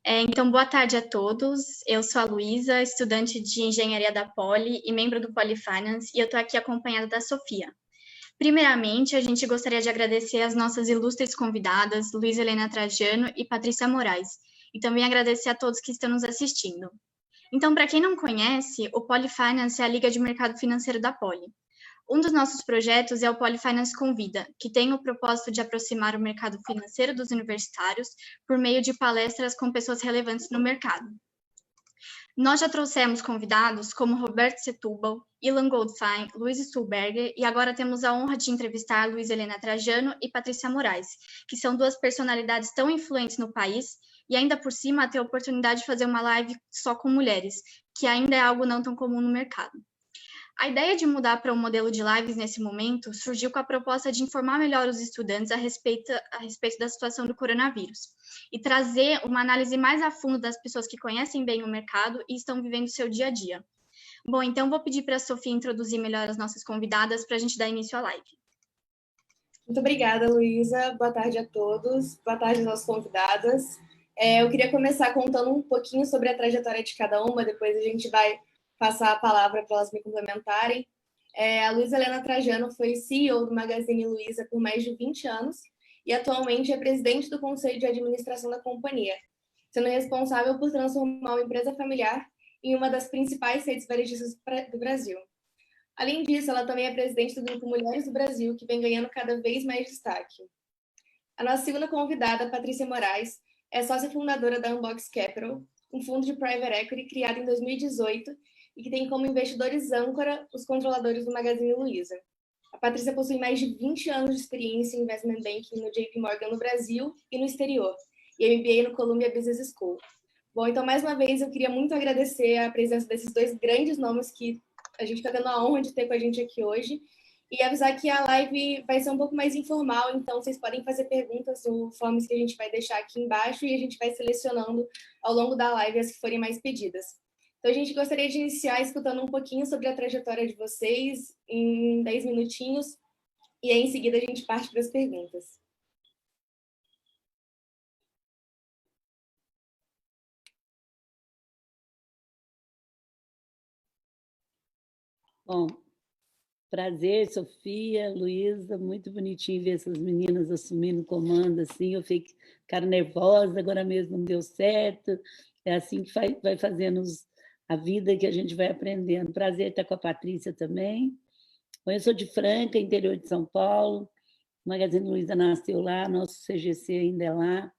Então, boa tarde a todos. Eu sou a Luísa, estudante de engenharia da Poli e membro do Poli Finance, e eu estou aqui acompanhada da Sofia. Primeiramente, a gente gostaria de agradecer as nossas ilustres convidadas, Luísa Helena Trajano e Patrícia Moraes, e também agradecer a todos que estão nos assistindo. Então, para quem não conhece, o Poli Finance é a Liga de Mercado Financeiro da Poli. Um dos nossos projetos é o Poli Finance Convida, que tem o propósito de aproximar o mercado financeiro dos universitários por meio de palestras com pessoas relevantes no mercado. Nós já trouxemos convidados como Roberto Setúbal, Ilan Goldfein, Luiz Stuhlberger e agora temos a honra de entrevistar Luísa Helena Trajano e Patrícia Moraes, que são duas personalidades tão influentes no país e ainda por cima ter a oportunidade de fazer uma live só com mulheres, que ainda é algo não tão comum no mercado. A ideia de mudar para um modelo de lives nesse momento surgiu com a proposta de informar melhor os estudantes a respeito da situação do coronavírus e trazer uma análise mais a fundo das pessoas que conhecem bem o mercado e estão vivendo o seu dia a dia. Bom, então vou pedir para a Sofia introduzir melhor as nossas convidadas para a gente dar início à live. Muito obrigada, Luísa. Boa tarde a todos. Boa tarde às nossas convidadas. Eu queria começar contando um pouquinho sobre a trajetória de cada uma, depois a gente vai passar a palavra para elas me complementarem. A Luísa Helena Trajano foi CEO do Magazine Luiza por mais de 20 anos e atualmente é presidente do Conselho de Administração da companhia, sendo responsável por transformar uma empresa familiar em uma das principais redes varejistas do Brasil. Além disso, ela também é presidente do Grupo Mulheres do Brasil, que vem ganhando cada vez mais destaque. A nossa segunda convidada, Patrícia Moraes, é sócia fundadora da Unbox Capital, um fundo de private equity criado em 2018 e que tem como investidores âncora os controladores do Magazine Luiza. A Patrícia possui mais de 20 anos de experiência em investment banking no JP Morgan no Brasil e no exterior, e MBA no Columbia Business School. Bom, então, mais uma vez, eu queria muito agradecer a presença desses dois grandes nomes que a gente está tendo a honra de ter com a gente aqui hoje, e avisar que a live vai ser um pouco mais informal, então vocês podem fazer perguntas no forms que a gente vai deixar aqui embaixo e a gente vai selecionando ao longo da live as que forem mais pedidas. Então, a gente gostaria de iniciar escutando um pouquinho sobre a trajetória de vocês em 10 minutinhos e aí, em seguida, a gente parte para as perguntas. Bom, prazer, Sofia, Luísa, muito bonitinho ver essas meninas assumindo o comando, assim, eu fiquei nervosa, agora mesmo não deu certo, é assim que vai fazendo a vida que a gente vai aprendendo. Prazer estar com a Patrícia também. Bom, eu sou de Franca, interior de São Paulo, o Magazine Luiza nasceu lá, nosso CGC ainda é lá,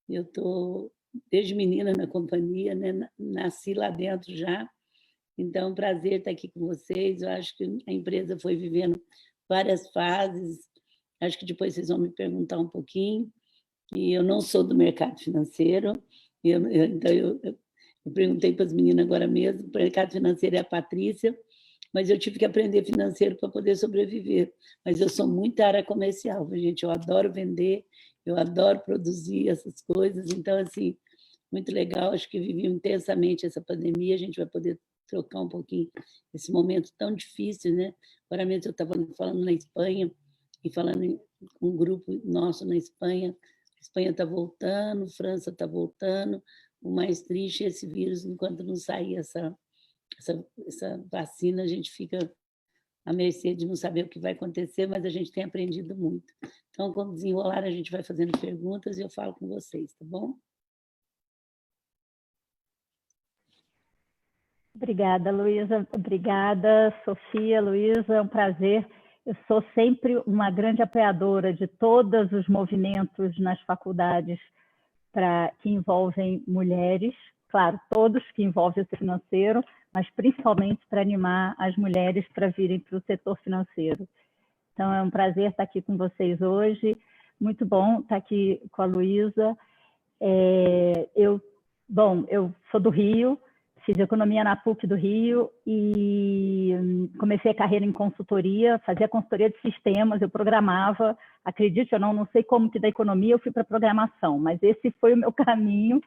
eu estou desde menina na companhia, né? Nasci lá dentro já. Então, prazer estar aqui com vocês. Eu acho que a empresa foi vivendo várias fases. Acho que depois vocês vão me perguntar um pouquinho. E eu não sou do mercado financeiro. Então, eu perguntei para as meninas agora mesmo. O mercado financeiro é a Patrícia, mas eu tive que aprender financeiro para poder sobreviver. Mas eu sou muito área comercial, gente. Eu adoro vender, eu adoro produzir essas coisas. Então, assim, muito legal. Acho que vivi intensamente essa pandemia. A gente vai poder trocar um pouquinho esse momento tão difícil, né? Agora mesmo eu estava falando na Espanha e falando com um grupo nosso na Espanha. A Espanha está voltando, França está voltando. O mais triste é esse vírus, enquanto não sair essa vacina, a gente fica à mercê de não saber o que vai acontecer, mas a gente tem aprendido muito. Então, quando desenrolar, a gente vai fazendo perguntas e eu falo com vocês, tá bom? Obrigada, Luísa. Obrigada, Sofia, Luísa. É um prazer. Eu sou sempre uma grande apoiadora de todos os movimentos nas faculdades que envolvem mulheres. Claro, todos que envolvem o setor financeiro, mas principalmente para animar as mulheres para virem para o setor financeiro. Então, é um prazer estar aqui com vocês hoje. Muito bom estar aqui com a Luísa. Eu sou do Rio, fiz economia na PUC do Rio e comecei a carreira em consultoria, fazia consultoria de sistemas, eu programava, acredite ou não, não sei como que da economia eu fui para programação, mas esse foi o meu caminho.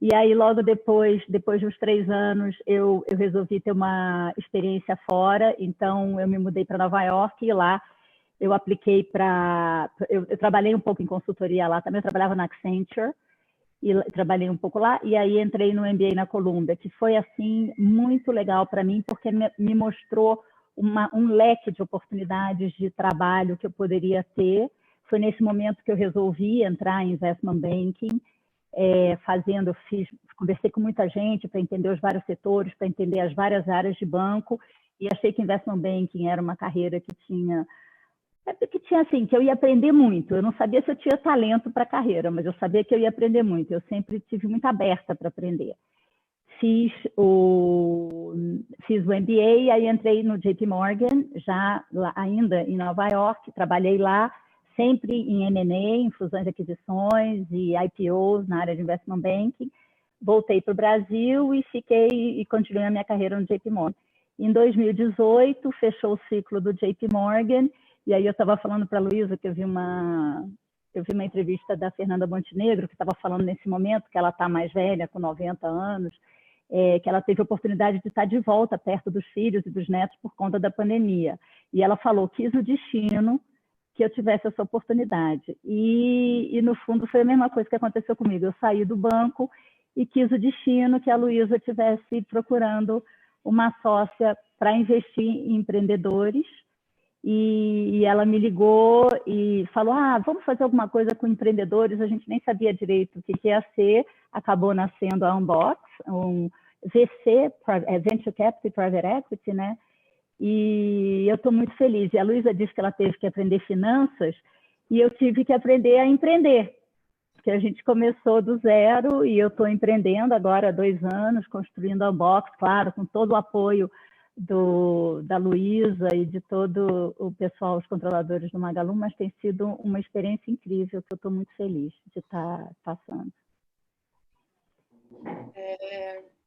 E aí, logo depois de uns 3 anos, eu resolvi ter uma experiência fora, então eu me mudei para Nova York e lá eu apliquei para... Eu trabalhei um pouco em consultoria lá também, eu trabalhava na Accenture, e trabalhei um pouco lá, e aí entrei no MBA na Columbia, que foi, assim, muito legal para mim, porque me mostrou um leque de oportunidades de trabalho que eu poderia ter. Foi nesse momento que eu resolvi entrar em Investment Banking, conversei com muita gente para entender os vários setores, para entender as várias áreas de banco, e achei que Investment Banking era uma carreira que tinha assim, que eu ia aprender muito. Eu não sabia se eu tinha talento para a carreira, mas eu sabia que eu ia aprender muito. Eu sempre tive muito aberta para aprender. Fiz o MBA, aí entrei no JP Morgan, ainda em Nova York, trabalhei lá, sempre em M&A, em fusões e aquisições e IPOs na área de Investment Banking. Voltei para o Brasil e continuei a minha carreira no JP Morgan. Em 2018, fechou o ciclo do JP Morgan, e aí eu estava falando para a Luísa que eu vi uma entrevista da Fernanda Montenegro, que estava falando nesse momento que ela está mais velha, com 90 anos, que ela teve a oportunidade de estar de volta perto dos filhos e dos netos por conta da pandemia. E ela falou, quis o destino que eu tivesse essa oportunidade. E no fundo, foi a mesma coisa que aconteceu comigo. Eu saí do banco e quis o destino que a Luísa estivesse procurando uma sócia para investir em empreendedores. E ela me ligou e falou, vamos fazer alguma coisa com empreendedores. A gente nem sabia direito o que ia ser. Acabou nascendo a Unbox, um VC, Venture Capital e Private Equity, né? E eu estou muito feliz. E a Luísa disse que ela teve que aprender finanças e eu tive que aprender a empreender, porque a gente começou do zero e eu estou empreendendo agora há 2 anos, construindo a Unbox, claro, com todo o apoio da Luísa e de todo o pessoal, os controladores do Magalu, mas tem sido uma experiência incrível que eu estou muito feliz de estar passando.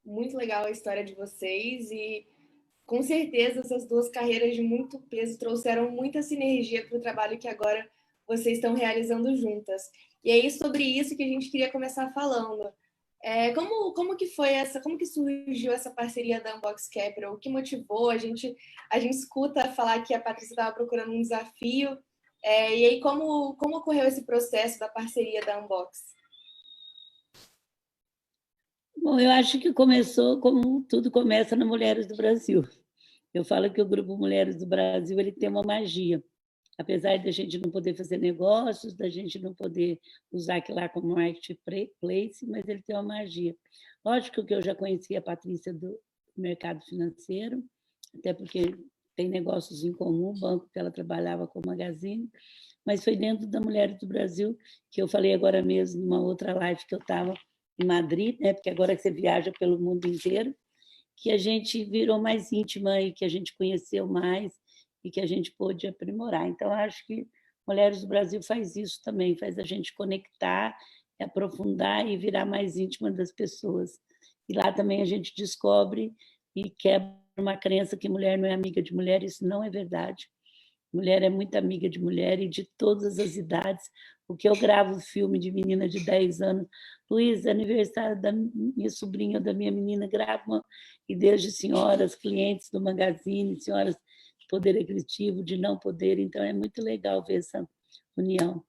Muito legal a história de vocês e com certeza essas 2 carreiras de muito peso trouxeram muita sinergia para o trabalho que agora vocês estão realizando juntas. E é sobre isso que a gente queria começar falando. Como que surgiu essa parceria da Unbox Capital? O que motivou? A gente escuta falar que a Patrícia estava procurando um desafio. E aí, como ocorreu esse processo da parceria da Unbox? Bom, eu acho que começou como tudo começa na Mulheres do Brasil. Eu falo que o Grupo Mulheres do Brasil ele tem uma magia. Apesar da gente não poder fazer negócios, da gente não poder usar aquilo lá como marketplace, mas ele tem uma magia. Lógico que eu já conhecia a Patrícia do mercado financeiro, até porque tem negócios em comum, o banco que ela trabalhava com o Magazine, mas foi dentro da Mulheres do Brasil, que eu falei agora mesmo, numa outra live que eu estava em Madrid, né, porque agora que você viaja pelo mundo inteiro, que a gente virou mais íntima e que a gente conheceu mais e que a gente pôde aprimorar. Então, acho que Mulheres do Brasil faz isso também, faz a gente conectar, aprofundar e virar mais íntima das pessoas. E lá também a gente descobre e quebra uma crença que mulher não é amiga de mulher, isso não é verdade. Mulher é muito amiga de mulher e de todas as idades. O que eu gravo filme de menina de 10 anos, Luísa, aniversário da minha sobrinha, da minha menina, grava, e desde senhoras, clientes do Magazine, senhoras de poder aquisitivo, de não poder, então é muito legal ver essa união.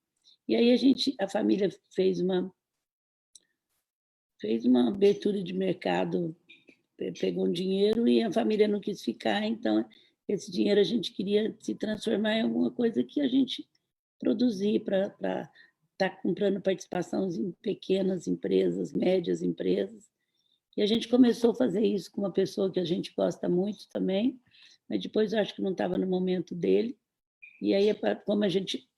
E aí a família fez uma abertura de mercado, pegou um dinheiro e a família não quis ficar, então esse dinheiro a gente queria se transformar em alguma coisa que a gente produzir para estar comprando participação em pequenas empresas, médias empresas. E a gente começou a fazer isso com uma pessoa que a gente gosta muito também, mas depois eu acho que não estava no momento dele. E aí, como a gente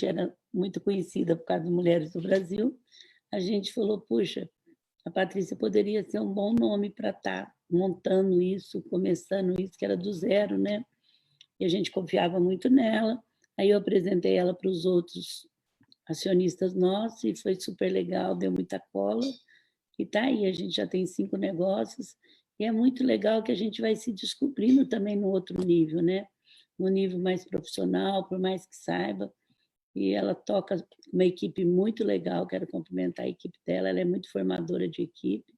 era muito conhecida por causa de Mulheres do Brasil, a gente falou, puxa, a Patrícia poderia ser um bom nome para estar montando isso, começando isso, que era do zero, né? E a gente confiava muito nela. Aí eu apresentei ela para os outros acionistas nossos e foi super legal, deu muita cola. E tá aí, a gente já tem 5 negócios e é muito legal que a gente vai se descobrindo também no outro nível, né? No nível mais profissional, por mais que saiba. E ela toca uma equipe muito legal, quero cumprimentar a equipe dela, ela é muito formadora de equipe.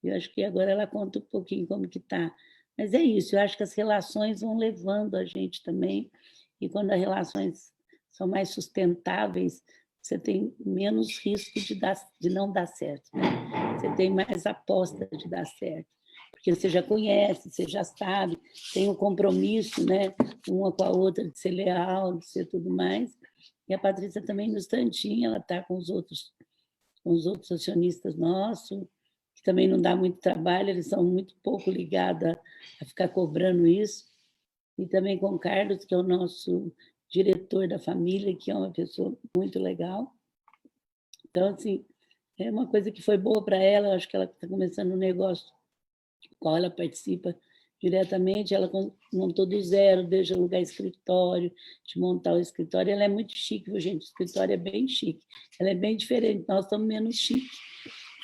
Eu acho que agora ela conta um pouquinho como que está. Mas é isso, eu acho que as relações vão levando a gente também, e quando as relações são mais sustentáveis, você tem menos risco de não dar certo, né? Você tem mais aposta de dar certo, porque você já conhece, você já sabe, tem um compromisso, né, uma com a outra, de ser leal, de ser tudo mais. E a Patrícia também, no instantinho, ela está com os outros acionistas nossos, que também não dá muito trabalho, eles são muito pouco ligados a ficar cobrando isso. E também com o Carlos, que é o nosso diretor da família, que é uma pessoa muito legal. Então, assim, é uma coisa que foi boa para ela, acho que ela está começando um negócio qual ela participa diretamente, ela montou do zero, desde alugar escritório, de montar o escritório. Ela é muito chique, viu, gente? O escritório é bem chique. Ela é bem diferente, nós estamos menos chique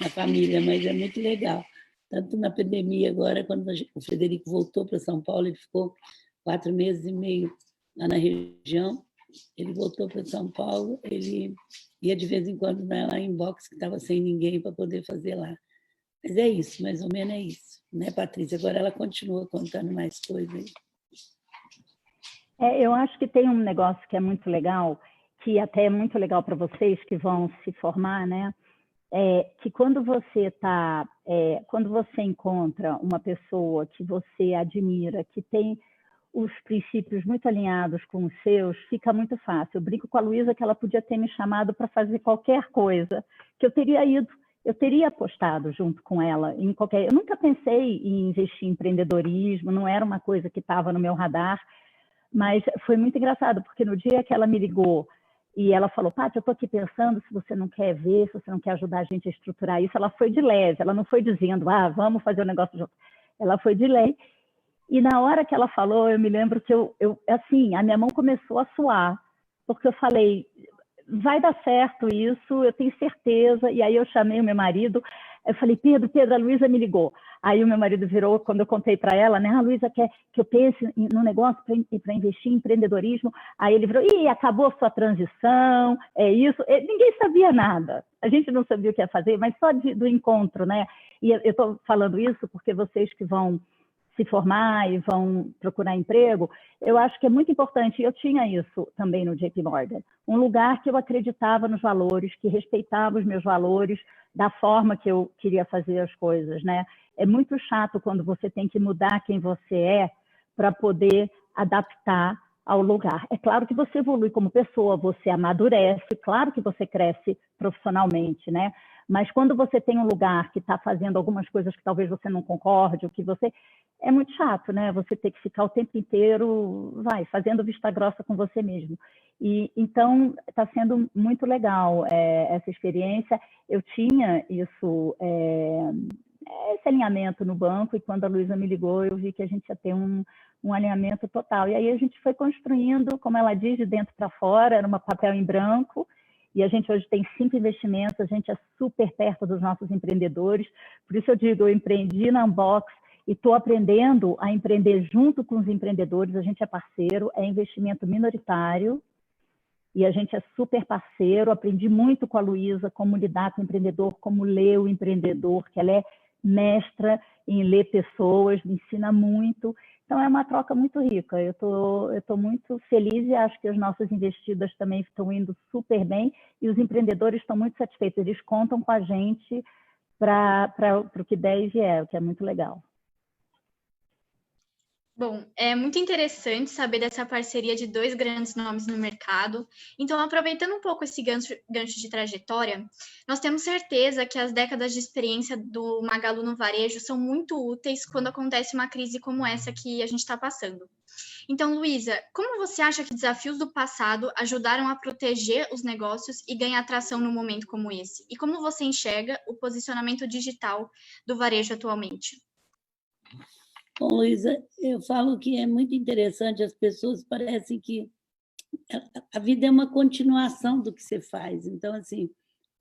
na família, mas é muito legal. Tanto na pandemia agora, quando o Frederico voltou para São Paulo, ele ficou 4 meses e meio lá na região, ele voltou para São Paulo, ele ia de vez em quando lá em box, que estava sem ninguém para poder fazer lá. Mas é isso, mais ou menos é isso, né, Patrícia? Agora ela continua contando mais coisas aí. Eu acho que tem um negócio que é muito legal, que até é muito legal para vocês que vão se formar, né? Que quando você quando você encontra uma pessoa que você admira, que tem os princípios muito alinhados com os seus, fica muito fácil. Eu brinco com a Luísa que ela podia ter me chamado para fazer qualquer coisa, que eu teria ido. Eu teria apostado junto com ela em qualquer... Eu nunca pensei em investir em empreendedorismo, não era uma coisa que estava no meu radar, mas foi muito engraçado, porque no dia que ela me ligou e ela falou, Paty, eu estou aqui pensando se você não quer ver, se você não quer ajudar a gente a estruturar isso, ela foi de leve, ela não foi dizendo, vamos fazer o negócio junto. Ela foi de leve. E na hora que ela falou, eu me lembro que assim, a minha mão começou a suar, porque eu falei, vai dar certo isso, eu tenho certeza. E aí eu chamei o meu marido, eu falei, Pedro, a Luísa me ligou. Aí o meu marido virou, quando eu contei para ela, né, a Luísa quer que eu pense no negócio para investir em empreendedorismo. Aí ele virou, acabou a sua transição, é isso. Ninguém sabia nada, a gente não sabia o que ia fazer, mas só do encontro, né? E eu estou falando isso porque vocês que vão se formar e vão procurar emprego, eu acho que é muito importante, eu tinha isso também no JP Morgan, um lugar que eu acreditava nos valores, que respeitava os meus valores, da forma que eu queria fazer as coisas, né? É muito chato quando você tem que mudar quem você é para poder adaptar ao lugar. É claro que você evolui como pessoa, você amadurece, claro que você cresce profissionalmente, né? Mas quando você tem um lugar que está fazendo algumas coisas que talvez você não concorde, o que você... É muito chato, né? Você ter que ficar o tempo inteiro, fazendo vista grossa com você mesmo. E então está sendo muito legal essa experiência. Eu tinha isso, esse alinhamento no banco, e quando a Luísa me ligou, eu vi que a gente ia ter um alinhamento total. E aí a gente foi construindo, como ela diz, de dentro para fora, era um papel em branco. E a gente hoje tem 5 investimentos, a gente é super perto dos nossos empreendedores. Por isso eu digo, eu empreendi na Unbox e estou aprendendo a empreender junto com os empreendedores. A gente é parceiro, é investimento minoritário e a gente é super parceiro. Aprendi muito com a Luísa como lidar com o empreendedor, como ler o empreendedor, que ela é mestra em ler pessoas, me ensina muito. Então, é uma troca muito rica. Eu tô muito feliz e acho que as nossas investidas também estão indo super bem e os empreendedores estão muito satisfeitos. Eles contam com a gente para o que der e vier, o que é muito legal. Bom, é muito interessante saber dessa parceria de 2 grandes nomes no mercado. Então, aproveitando um pouco esse gancho de trajetória, nós temos certeza que as décadas de experiência do Magalu no varejo são muito úteis quando acontece uma crise como essa que a gente está passando. Então, Luísa, como você acha que desafios do passado ajudaram a proteger os negócios e ganhar atração num momento como esse? E como você enxerga o posicionamento digital do varejo atualmente? Bom, Luísa, eu falo que é muito interessante, as pessoas parecem que a vida é uma continuação do que você faz. Então, assim,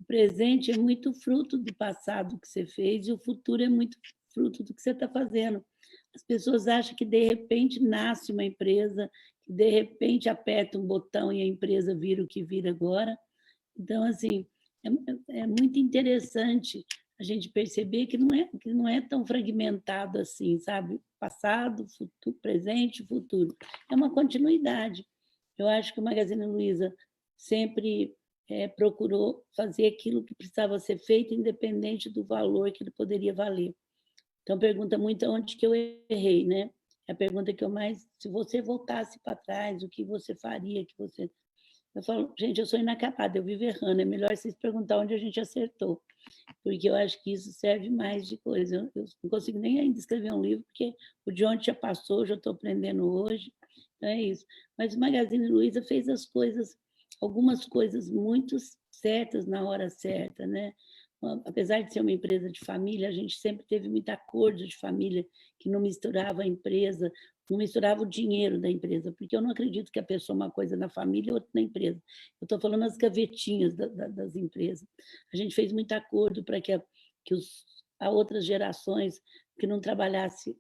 o presente é muito fruto do passado que você fez e o futuro é muito fruto do que você está fazendo. As pessoas acham que, de repente, nasce uma empresa, que, de repente, aperta um botão e a empresa vira o que vira agora. Então, assim, é muito interessante a gente perceber que não é tão fragmentado assim, sabe? Passado, futuro, presente, futuro. É uma continuidade. Eu acho que o Magazine Luiza sempre procurou fazer aquilo que precisava ser feito, independente do valor que ele poderia valer. Então, pergunta muito onde que eu errei, né? É a pergunta que eu mais... Se você voltasse para trás, o que você faria? Eu falo, gente, eu sou inacabada, eu vivo errando, é melhor vocês perguntar onde a gente acertou, porque eu acho que isso serve mais de coisa. Eu não consigo nem ainda escrever um livro, porque o de ontem já passou, já estou aprendendo hoje, então é isso. Mas o Magazine Luiza fez algumas coisas muito certas na hora certa, né? Apesar de ser uma empresa de família, a gente sempre teve muito acordo de família, que não misturava a empresa, não misturava o dinheiro da empresa, porque eu não acredito que a pessoa uma coisa na família e outra na empresa. Eu estou falando as gavetinhas das empresas. A gente fez muito acordo para que a outras gerações que não trabalhasse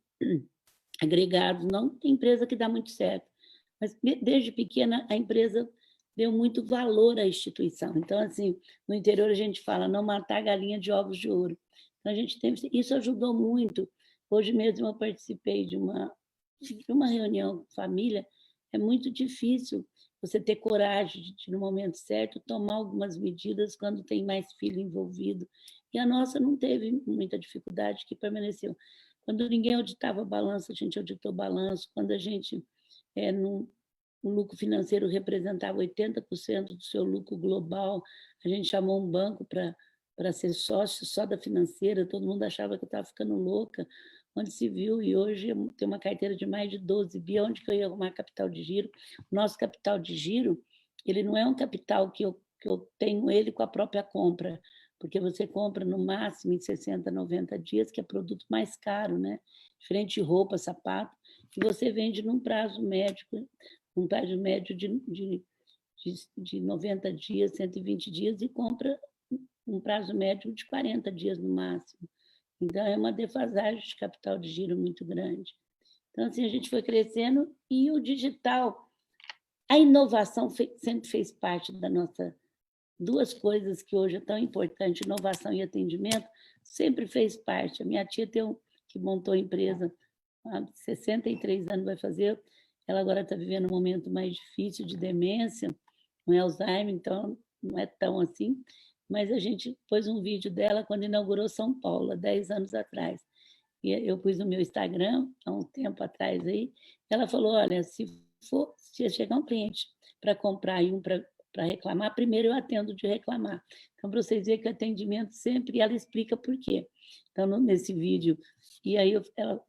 agregados, não tem empresa que dá muito certo. Mas desde pequena a empresa deu muito valor à instituição. Então, assim, no interior a gente fala não matar galinha de ovos de ouro. Então, a gente teve, isso ajudou muito. Hoje mesmo eu participei de uma reunião com família. É muito difícil você ter coragem de, no momento certo, tomar algumas medidas quando tem mais filho envolvido. E a nossa não teve muita dificuldade, que permaneceu. Quando ninguém auditava balanço, a gente auditou balanço. Quando a gente o lucro financeiro representava 80% do seu lucro global, a gente chamou um banco para ser sócio só da financeira, todo mundo achava que eu estava ficando louca, onde se viu, e hoje tem uma carteira de mais de 12 bi, onde que eu ia arrumar capital de giro? O nosso capital de giro, ele não é um capital que eu tenho ele com a própria compra, porque você compra no máximo em 60, 90 dias, que é produto mais caro, né? Diferente de roupa, sapato, que você vende num prazo médio de 90 dias, 120 dias, e compra um prazo médio de 40 dias no máximo. Então, é uma defasagem de capital de giro muito grande. Então, assim, a gente foi crescendo e o digital, a inovação sempre fez parte da nossa... Duas coisas que hoje é tão importante, inovação e atendimento, sempre fez parte. A minha tia que montou a empresa há 63 anos, vai fazer... Ela agora está vivendo um momento mais difícil de demência, com Alzheimer, então não é tão assim, mas a gente pôs um vídeo dela quando inaugurou São Paulo, há 10 anos atrás. E eu pus no meu Instagram, há um tempo atrás aí, ela falou, olha, se chegar um cliente para comprar e um para reclamar, primeiro eu atendo de reclamar. Então, para vocês verem que o atendimento sempre, ela explica por quê. Então, nesse vídeo, e aí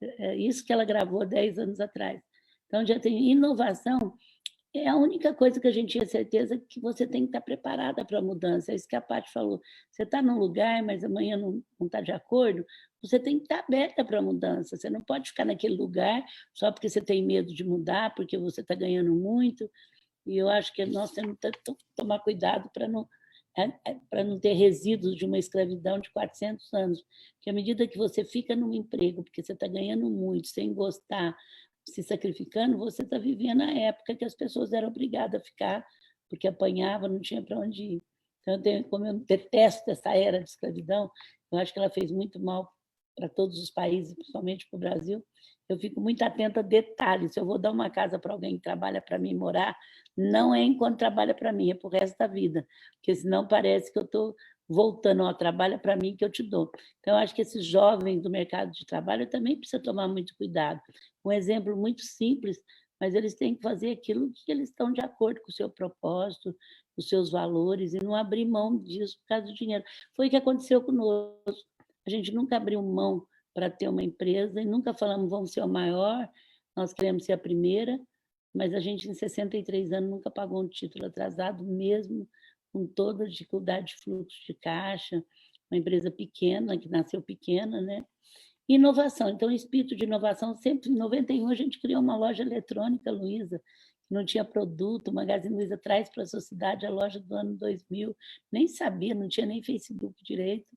é isso que ela gravou 10 anos atrás. Então, já tem inovação, é a única coisa que a gente tinha certeza que você tem que estar preparada para a mudança. É isso que a Paty falou. Você está num lugar, mas amanhã não está de acordo, você tem que estar aberta para a mudança. Você não pode ficar naquele lugar só porque você tem medo de mudar, porque você está ganhando muito. E eu acho que nós temos que tomar cuidado para não ter resíduos de uma escravidão de 400 anos. Porque à medida que você fica num emprego, porque você está ganhando muito, sem gostar, se sacrificando, você está vivendo a época que as pessoas eram obrigadas a ficar, porque apanhava, não tinha para onde ir. Então, como eu detesto essa era de escravidão, eu acho que ela fez muito mal para todos os países, principalmente para o Brasil. Eu fico muito atenta a detalhes. Se eu vou dar uma casa para alguém que trabalha para mim morar, não é enquanto trabalha para mim, é para o resto da vida, porque senão parece que eu estou voltando, ó, trabalha para mim que eu te dou. Então, eu acho que esses jovens do mercado de trabalho também precisam tomar muito cuidado. Um exemplo muito simples, mas eles têm que fazer aquilo que eles estão de acordo com o seu propósito, com os seus valores, e não abrir mão disso por causa do dinheiro. Foi o que aconteceu conosco. A gente nunca abriu mão para ter uma empresa e nunca falamos vamos ser o maior, nós queremos ser a primeira, mas a gente, em 63 anos, nunca pagou um título atrasado, mesmo com toda a dificuldade de fluxo de caixa, uma empresa pequena, que nasceu pequena, né? Inovação. Então, o espírito de inovação, sempre em 91 a gente criou uma loja eletrônica, Luiza, que não tinha produto, o Magazine Luiza traz para a sociedade a loja do ano 2000, nem sabia, não tinha nem Facebook direito,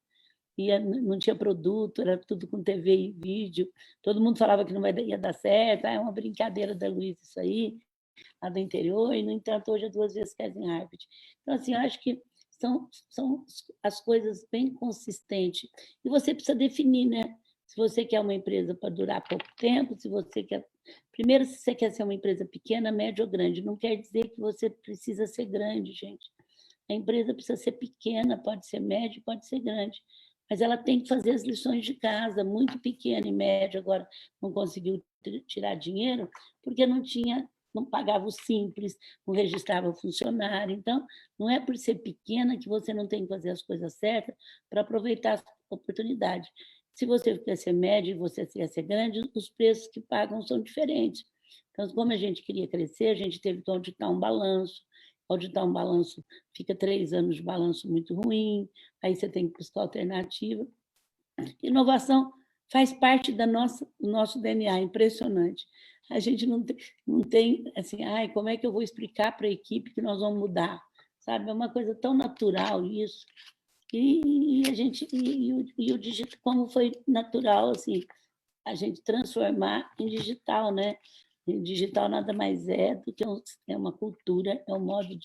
não tinha produto, era tudo com TV e vídeo, todo mundo falava que não ia dar certo, é uma brincadeira da Luiza isso aí, lá do interior, e, no entanto, hoje é 2 vezes Kaizen Harvard. Então, assim, eu acho que são as coisas bem consistentes. E você precisa definir, né? Se você quer uma empresa para durar pouco tempo, se você quer... Primeiro, se você quer ser uma empresa pequena, média ou grande, não quer dizer que você precisa ser grande, gente. A empresa precisa ser pequena, pode ser média, pode ser grande, mas ela tem que fazer as lições de casa, muito pequena e média, agora não conseguiu tirar dinheiro, porque não pagava o simples, não registrava o funcionário. Então, não é por ser pequena que você não tem que fazer as coisas certas para aproveitar a oportunidade. Se você quer ser médio e você quer ser grande, os preços que pagam são diferentes. Então, como a gente queria crescer, a gente teve que auditar um balanço. Auditar um balanço, fica 3 anos de balanço muito ruim, aí você tem que buscar alternativa. Inovação faz parte do nosso DNA, impressionante. A gente não tem assim, como é que eu vou explicar para a equipe que nós vamos mudar? Sabe? É uma coisa tão natural isso. E a gente o digital, como foi natural assim, a gente transformar em digital, né? E digital nada mais é do que é uma cultura, é um modo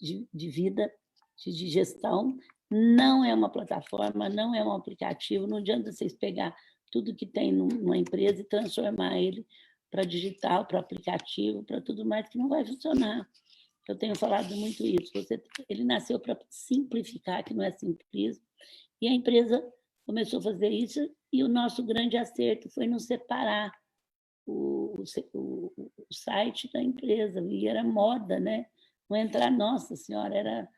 de vida, de gestão. Não é uma plataforma, não é um aplicativo. Não adianta vocês pegar tudo que tem numa empresa e transformar ele para digital, para aplicativo, para tudo mais, que não vai funcionar. Eu tenho falado muito isso. Ele nasceu para simplificar, que não é simplismo, e a empresa começou a fazer isso, e o nosso grande acerto foi nos separar o site da empresa, e era moda, né? Não entrar, nossa senhora, era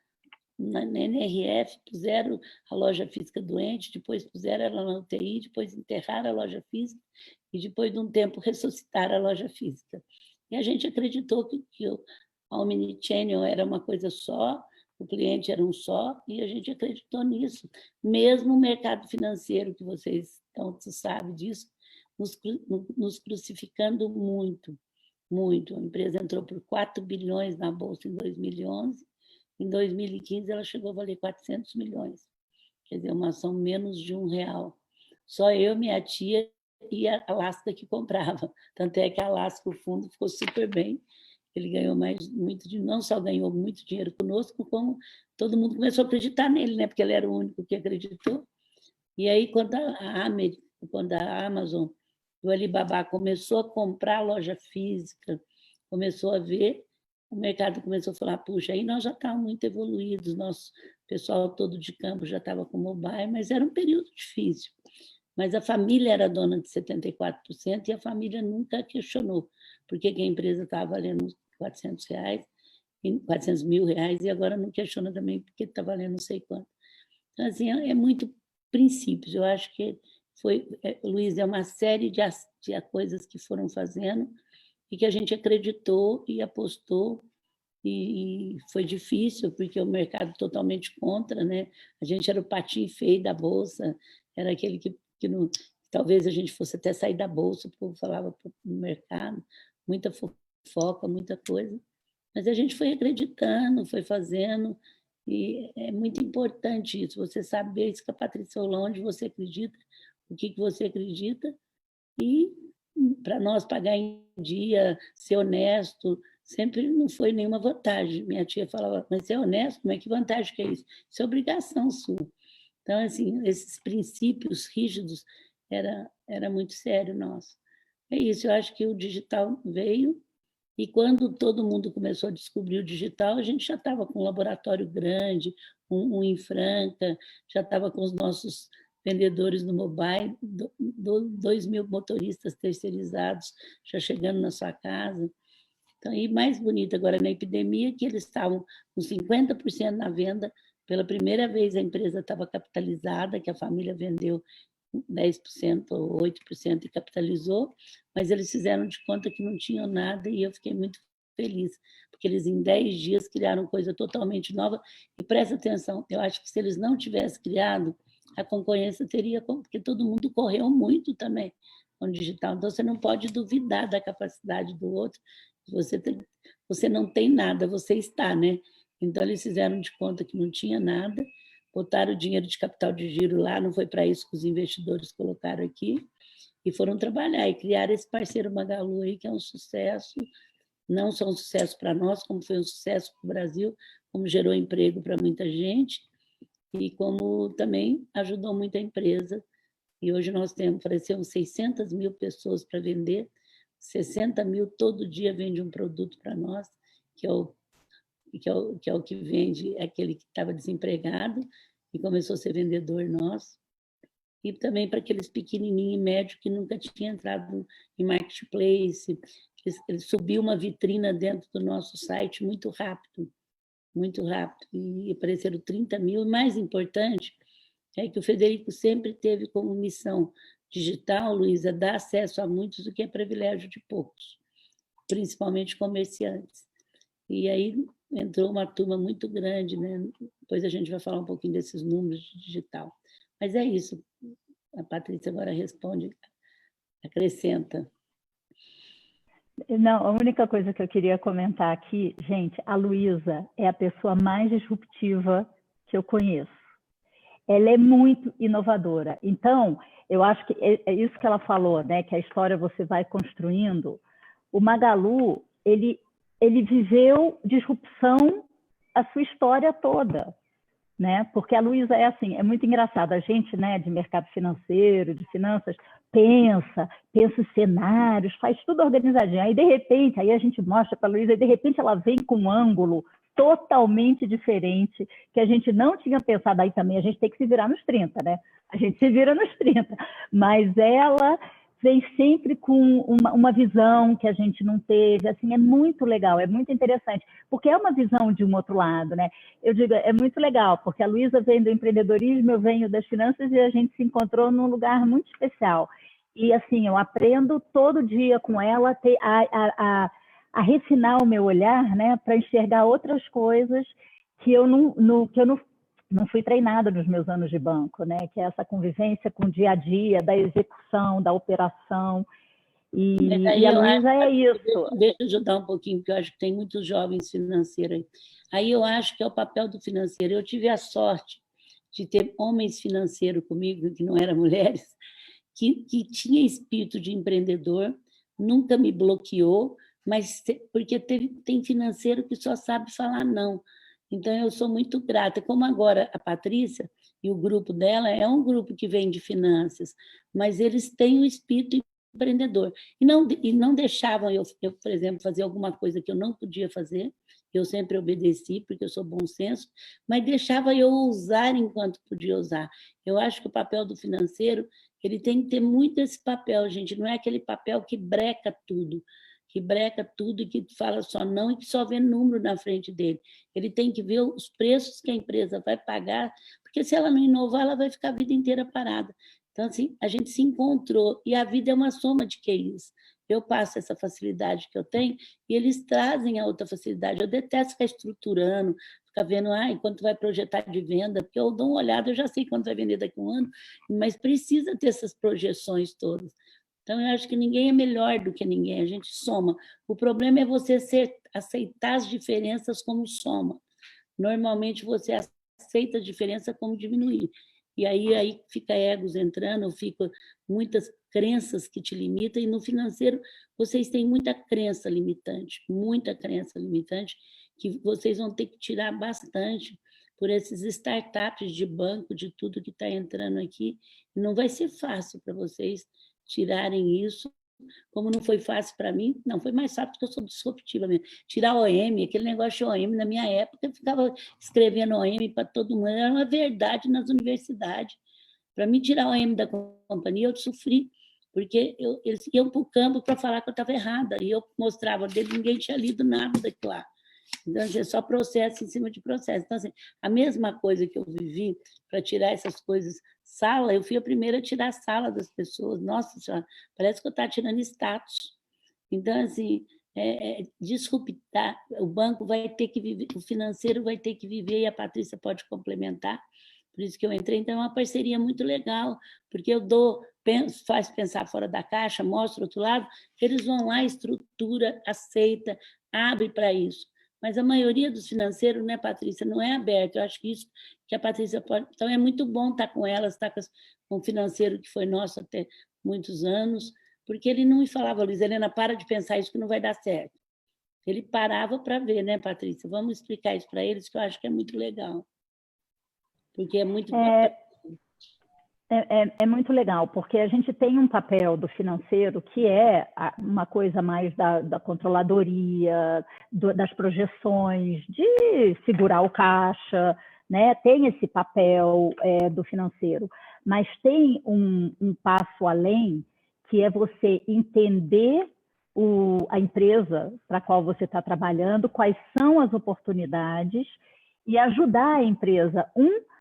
na NRF, puseram a loja física doente, depois puseram ela na UTI, depois enterraram a loja física, e depois de um tempo ressuscitaram a loja física. E a gente acreditou que a Omnichannel era uma coisa só, o cliente era um só, e a gente acreditou nisso. Mesmo o mercado financeiro, que vocês tanto sabem disso, nos crucificando muito, muito. A empresa entrou por 4 bilhões na Bolsa em 2011, em 2015 ela chegou a valer 400 milhões, quer dizer, uma ação menos de R$1. Só eu, minha tia e a Alaska que comprava. Tanto é que a Alaska, o fundo, ficou super bem. Ele ganhou não só ganhou muito dinheiro conosco, como todo mundo começou a acreditar nele, né? Porque ele era o único que acreditou. E aí, quando a Amazon, o Alibaba começou a comprar a loja física, começou a ver, o mercado começou a falar, puxa, aí nós já estávamos muito evoluídos, nosso pessoal todo de campo já estava com mobile, mas era um período difícil. Mas a família era dona de 74% e a família nunca questionou por que a empresa estava valendo R$400, R$400 mil, e agora não questiona também porque está valendo não sei quanto. Então, assim, é muito princípios. Eu acho que Luiz, é uma série de coisas que foram fazendo e que a gente acreditou e apostou, e foi difícil, porque o mercado totalmente contra, né? A gente era o patinho feio da Bolsa, era aquele que não, talvez a gente fosse até sair da Bolsa, o povo falava no mercado, muita fofoca, muita coisa. Mas a gente foi acreditando, foi fazendo, e é muito importante isso, você saber isso que a Patrícia falou, onde você acredita, o que você acredita, e para nós pagar em dia, ser honesto, sempre não foi nenhuma vantagem. Minha tia falava, mas ser honesto, como é que vantagem que é isso? Isso é obrigação sua. Então, assim, esses princípios rígidos era muito sério nosso. É isso, eu acho que o digital veio, e quando todo mundo começou a descobrir o digital, a gente já estava com um laboratório grande, um em Franca, já estava com os nossos vendedores no mobile, 2.000 motoristas terceirizados já chegando na sua casa. Então, e mais bonito agora na epidemia, que eles estavam com 50% na venda. Pela primeira vez a empresa estava capitalizada, que a família vendeu 10% ou 8% e capitalizou, mas eles fizeram de conta que não tinham nada, e eu fiquei muito feliz, porque eles em 10 dias criaram coisa totalmente nova. E presta atenção, eu acho que se eles não tivessem criado, a concorrência teria, porque todo mundo correu muito também com o digital, então você não pode duvidar da capacidade do outro. Você não tem nada, você está, né? Então eles fizeram de conta que não tinha nada, botaram o dinheiro de capital de giro lá, não foi para isso que os investidores colocaram aqui, e foram trabalhar e criar esse parceiro Magalu aí, que é um sucesso, não só um sucesso para nós, como foi um sucesso para o Brasil, como gerou emprego para muita gente, e como também ajudou muito a empresa. E hoje nós aparecemos 600 mil pessoas para vender, 60 mil todo dia vende um produto para nós, que é o que é o que vende, aquele que estava desempregado e começou a ser vendedor nosso, e também para aqueles pequenininhos e médios que nunca tinham entrado em marketplace. Ele subiu uma vitrina dentro do nosso site muito rápido, e apareceram 30 mil. E mais importante é que o Frederico sempre teve como missão digital, Luísa, dar acesso a muitos, o que é privilégio de poucos, principalmente comerciantes. E aí entrou uma turma muito grande, né? Depois a gente vai falar um pouquinho desses números de digital. Mas é isso. A Patrícia agora responde, acrescenta. Não, a única coisa que eu queria comentar aqui, gente, a Luísa é a pessoa mais disruptiva que eu conheço. Ela é muito inovadora. Então, eu acho que é isso que ela falou, né? Que a história você vai construindo. O Magalu, ele viveu disrupção a sua história toda, né? Porque a Luísa é assim, é muito engraçado. A gente, né, de mercado financeiro, de finanças, pensa em cenários, faz tudo organizadinho. Aí, de repente, aí a gente mostra para a Luísa, e de repente ela vem com um ângulo totalmente diferente, que a gente não tinha pensado. Aí também a gente tem que se virar nos 30, né? A gente se vira nos 30. Mas ela vem sempre com uma visão que a gente não teve. Assim, é muito legal, é muito interessante, porque é uma visão de um outro lado, né? Eu digo, é muito legal, porque a Luísa vem do empreendedorismo, eu venho das finanças, e a gente se encontrou num lugar muito especial. E, assim, eu aprendo todo dia com ela a refinar o meu olhar, né, para enxergar outras coisas que eu não fui treinada nos meus anos de banco, né, que é essa convivência com o dia a dia, da execução, da operação. E a Luísa é isso. Deixa eu ajudar um pouquinho, porque eu acho que tem muitos jovens financeiros aí. Aí eu acho que é o papel do financeiro. Eu tive a sorte de ter homens financeiros comigo, que não eram mulheres, que tinha espírito de empreendedor, nunca me bloqueou, mas porque tem financeiro que só sabe falar não. Então, eu sou muito grata. Como agora a Patrícia e o grupo dela é um grupo que vem de finanças, mas eles têm o espírito empreendedor. E não deixavam eu, por exemplo, fazer alguma coisa que eu não podia fazer, eu sempre obedeci, porque eu sou bom senso, mas deixava eu usar enquanto podia usar. Eu acho que o papel do financeiro, ele tem que ter muito esse papel, gente, não é aquele papel que breca tudo e que fala só não e que só vê número na frente dele. Ele tem que ver os preços que a empresa vai pagar, porque se ela não inovar, ela vai ficar a vida inteira parada. Então, assim, a gente se encontrou, e a vida é uma soma de QIs. Eu passo essa facilidade que eu tenho e eles trazem a outra facilidade. Eu detesto ficar estruturando, ficar vendo, quanto vai projetar de venda, porque eu dou uma olhada, eu já sei quanto vai vender daqui a um ano, mas precisa ter essas projeções todas. Então, eu acho que ninguém é melhor do que ninguém, a gente soma. O problema é você aceitar as diferenças como soma. Normalmente, você aceita a diferença como diminuir. E aí fica egos entrando, fica muitas crenças que te limitam, e no financeiro vocês têm muita crença limitante, que vocês vão ter que tirar bastante por esses startups de banco, de tudo que está entrando aqui. Não vai ser fácil para vocês tirarem isso, como não foi fácil para mim, não, foi mais fácil porque eu sou disruptiva mesmo. Tirar OM, aquele negócio de OM, na minha época, eu ficava escrevendo OM para todo mundo, era uma verdade nas universidades. Para mim, tirar OM da companhia, eu sofri, porque eles iam para o campo para falar que eu estava errada, e eu mostrava dele, ninguém tinha lido nada daquilo lá. Então, assim, é só processo em cima de processo. Então, assim, a mesma coisa que eu vivi para tirar essas coisas, sala, eu fui a primeira a tirar a sala das pessoas. Nossa Senhora, parece que eu estava tirando status. Então, assim, disruptar, o banco vai ter que viver, o financeiro vai ter que viver, e a Patrícia pode complementar, por isso que eu entrei. Então, é uma parceria muito legal, porque eu faz pensar fora da caixa, mostra o outro lado, eles vão lá, estrutura, aceita, abre para isso. Mas a maioria dos financeiros, né, Patrícia, não é aberto. Eu acho que isso que a Patrícia pode... Então, é muito bom estar com elas, estar com um financeiro que foi nosso até muitos anos, porque ele não me falava, Luiz Helena, para de pensar isso que não vai dar certo. Ele parava para ver, né, Patrícia? Vamos explicar isso para eles, que eu acho que é muito legal. Porque é muito... É muito legal, porque a gente tem um papel do financeiro que é uma coisa mais da controladoria, das projeções, de segurar o caixa, né? Tem esse papel do financeiro, mas tem um passo além, que é você entender a empresa para a qual você está trabalhando, quais são as oportunidades, e ajudar a empresa,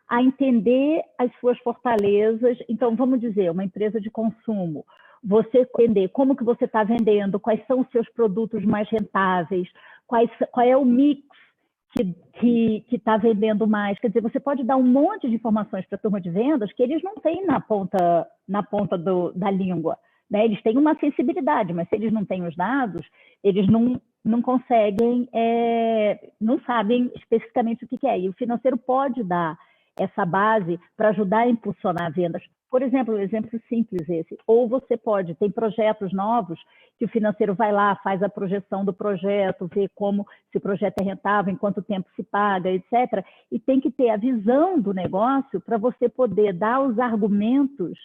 a entender as suas fortalezas. Então, vamos dizer, uma empresa de consumo, você entender como que você está vendendo, quais são os seus produtos mais rentáveis, qual é o mix que está vendendo mais. Quer dizer, você pode dar um monte de informações para a turma de vendas que eles não têm na ponta da língua, né? Eles têm uma sensibilidade, mas se eles não têm os dados, eles não conseguem, não sabem especificamente o que é. E o financeiro pode dar essa base para ajudar a impulsionar vendas. Por exemplo, um exemplo simples esse. Ou você pode, tem projetos novos que o financeiro vai lá, faz a projeção do projeto, vê se o projeto é rentável, em quanto tempo se paga, etc. E tem que ter a visão do negócio para você poder dar os argumentos,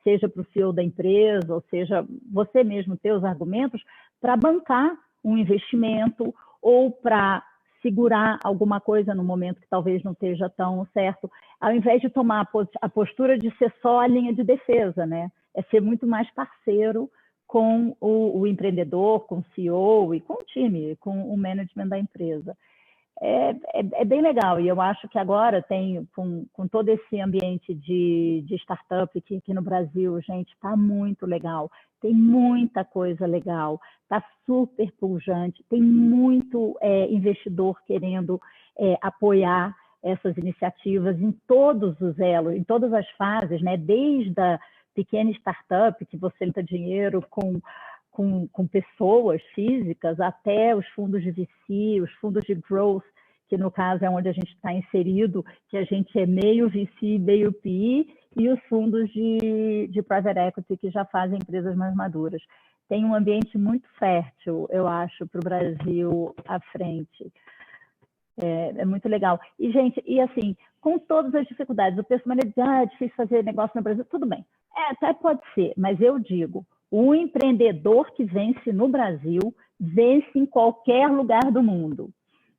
seja para o CEO da empresa, ou seja, você mesmo ter os argumentos para bancar um investimento ou para segurar alguma coisa no momento que talvez não esteja tão certo, ao invés de tomar a postura de ser só a linha de defesa, né? É ser muito mais parceiro com o empreendedor, com o CEO e com o time, com o management da empresa. É bem legal, e eu acho que agora tem, com todo esse ambiente de startup que aqui no Brasil, gente, está muito legal, tem muita coisa legal, está super pujante, tem muito investidor querendo apoiar essas iniciativas em todos os elos, em todas as fases, né? Desde a pequena startup, que você levanta dinheiro com pessoas físicas, até os fundos de VC, os fundos de growth, que no caso é onde a gente está inserido, que a gente é meio VC, meio PI, e os fundos de private equity, que já fazem empresas mais maduras. Tem um ambiente muito fértil, eu acho, para o Brasil à frente. É muito legal. E, gente, e assim, com todas as dificuldades, o pessoal diz, é difícil fazer negócio no Brasil, tudo bem. Até pode ser, mas eu digo, o empreendedor que vence no Brasil, vence em qualquer lugar do mundo.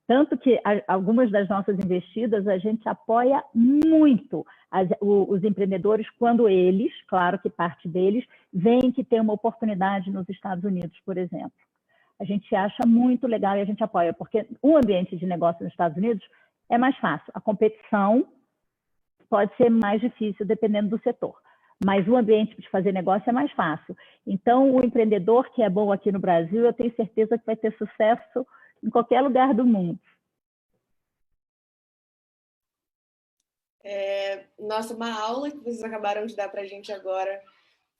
Tanto que algumas das nossas investidas, a gente apoia muito os empreendedores quando eles, claro que parte deles, veem que tem uma oportunidade nos Estados Unidos, por exemplo. A gente acha muito legal e a gente apoia, porque o ambiente de negócio nos Estados Unidos é mais fácil. A competição pode ser mais difícil, dependendo do setor. Mas o ambiente de fazer negócio é mais fácil. Então, o empreendedor que é bom aqui no Brasil, eu tenho certeza que vai ter sucesso em qualquer lugar do mundo. Nossa, uma aula que vocês acabaram de dar para a gente agora.